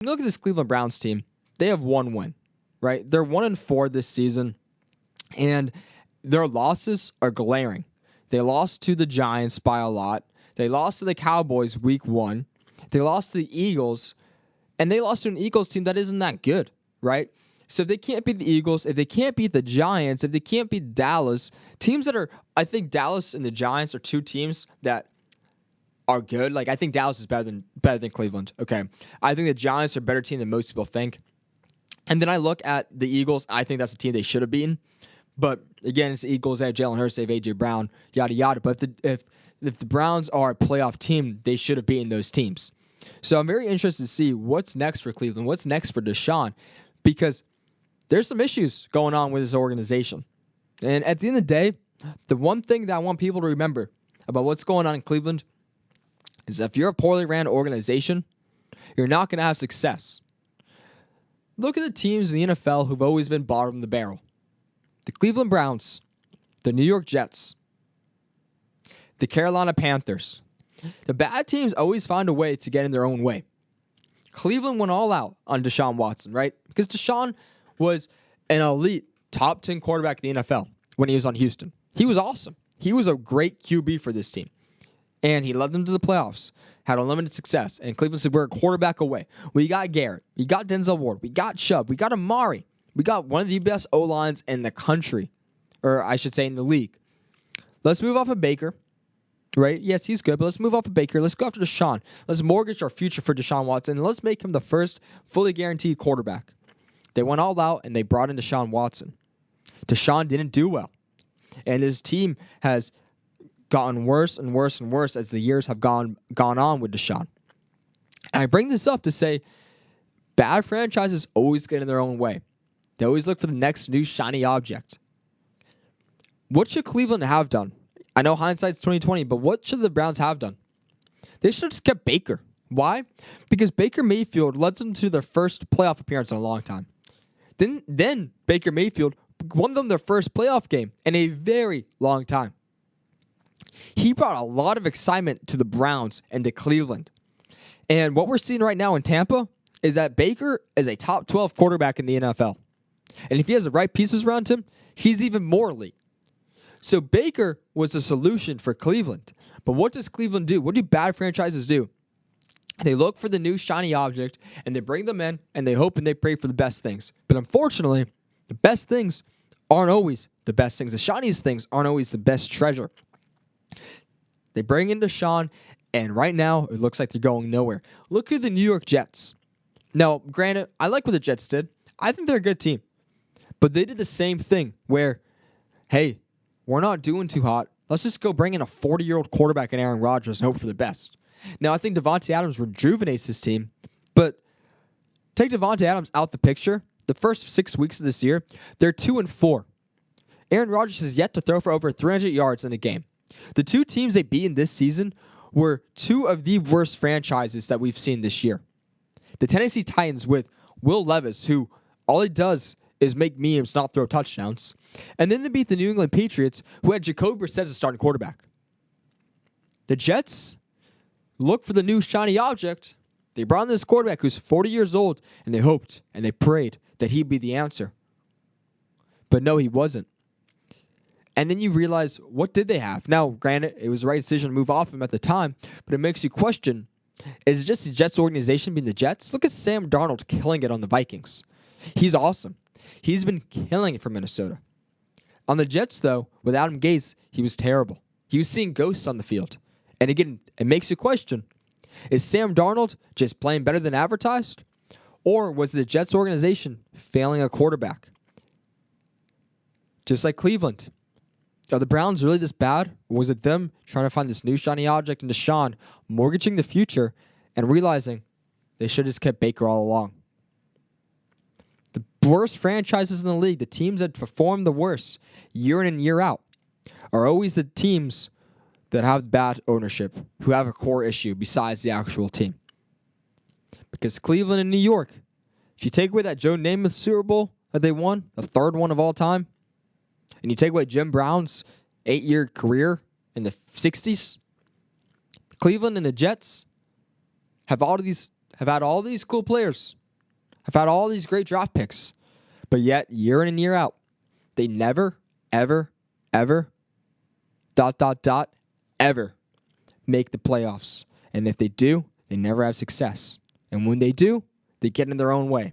you look at this Cleveland Browns team, they have one win, right? They're 1-4 this season, and their losses are glaring. They lost to the Giants by a lot. They lost to the Cowboys week 1. They lost to the Eagles, and they lost to an Eagles team that isn't that good, right? So if they can't beat the Eagles, if they can't beat the Giants, if they can't beat Dallas, teams that are, I think Dallas and the Giants are two teams that are good. Like, I think Dallas is better than Cleveland. Okay. I think the Giants are a better team than most people think. And then I look at the Eagles. I think that's a team they should have beaten. But again, it's the Eagles. They have Jalen Hurts. They have A.J. Brown, yada, yada. But if the Browns are a playoff team, they should have beaten those teams. So I'm very interested to see what's next for Cleveland, what's next for Deshaun, because there's some issues going on with this organization. And at the end of the day, the one thing that I want people to remember about what's going on in Cleveland is that if you're a poorly ran organization, you're not going to have success. Look at the teams in the NFL who've always been bottom of the barrel. The Cleveland Browns, the New York Jets, the Carolina Panthers. The bad teams always find a way to get in their own way. Cleveland went all out on Deshaun Watson, right? Because Deshaun was an elite top 10 quarterback in the NFL when he was on Houston. He was awesome. He was a great QB for this team. And he led them to the playoffs, had unlimited success. And Cleveland said, we're a quarterback away. We got Garrett. We got Denzel Ward. We got Chubb. We got Amari. We got one of the best O-lines in the country. Or I should say in the league. Let's move off of Baker. Right? Yes, he's good, but let's move off of Baker. Let's go after Deshaun. Let's mortgage our future for Deshaun Watson. And let's make him the first fully guaranteed quarterback. They went all out, and they brought in Deshaun Watson. Deshaun didn't do well. And his team has gotten worse and worse and worse as the years have gone on with Deshaun. And I bring this up to say bad franchises always get in their own way. They always look for the next new shiny object. What should Cleveland have done? I know hindsight's 2020, but what should the Browns have done? They should have just kept Baker. Why? Because Baker Mayfield led them to their first playoff appearance in a long time. Then Baker Mayfield won them their first playoff game in a very long time. He brought a lot of excitement to the Browns and to Cleveland. And what we're seeing right now in Tampa is that Baker is a top 12 quarterback in the NFL. And if he has the right pieces around him, he's even more elite. So Baker was the solution for Cleveland. But what does Cleveland do? What do bad franchises do? They look for the new shiny object, and they bring them in, and they hope and they pray for the best things. But unfortunately, the best things aren't always the best things. The shiniest things aren't always the best treasure. They bring in Deshaun, and right now, it looks like they're going nowhere. Look at the New York Jets. Now, granted, I like what the Jets did. I think they're a good team. But they did the same thing where, hey, we're not doing too hot. Let's just go bring in a 40-year-old quarterback in Aaron Rodgers and hope for the best. Now, I think Davante Adams rejuvenates this team, but take Davante Adams out the picture. The first 6 weeks of this year, they're 2-4. Aaron Rodgers has yet to throw for over 300 yards in a game. The two teams they beat in this season were two of the worst franchises that we've seen this year. The Tennessee Titans with Will Levis, who all he does is make memes, not throw touchdowns. And then they beat the New England Patriots, who had Jacoby Brissett as a starting quarterback. The Jets look for the new shiny object. They brought in this quarterback who's 40 years old, and they hoped and they prayed that he'd be the answer. But no, he wasn't. And then you realize, what did they have? Now, granted, it was the right decision to move off him at the time, but it makes you question, is it just the Jets organization being the Jets? Look at Sam Darnold killing it on the Vikings. He's awesome. He's been killing it for Minnesota. On the Jets, though, with Adam Gase, he was terrible. He was seeing ghosts on the field. And again, it makes you question, is Sam Darnold just playing better than advertised? Or was the Jets organization failing a quarterback? Just like Cleveland. Are the Browns really this bad? Or was it them trying to find this new shiny object in Deshaun, mortgaging the future, and realizing they should have just kept Baker all along? The worst franchises in the league, the teams that perform the worst year in and year out, are always the teams that have bad ownership, who have a core issue besides the actual team. Because Cleveland and New York, if you take away that Joe Namath Super Bowl that they won, the third one of all time, and you take away Jim Brown's 8-year career in the 60s, Cleveland and the Jets have have had all these cool players, have had all these great draft picks, but yet year in and year out, they never, ever, ever, ever make the playoffs. And if they do, they never have success. And when they do, they get in their own way.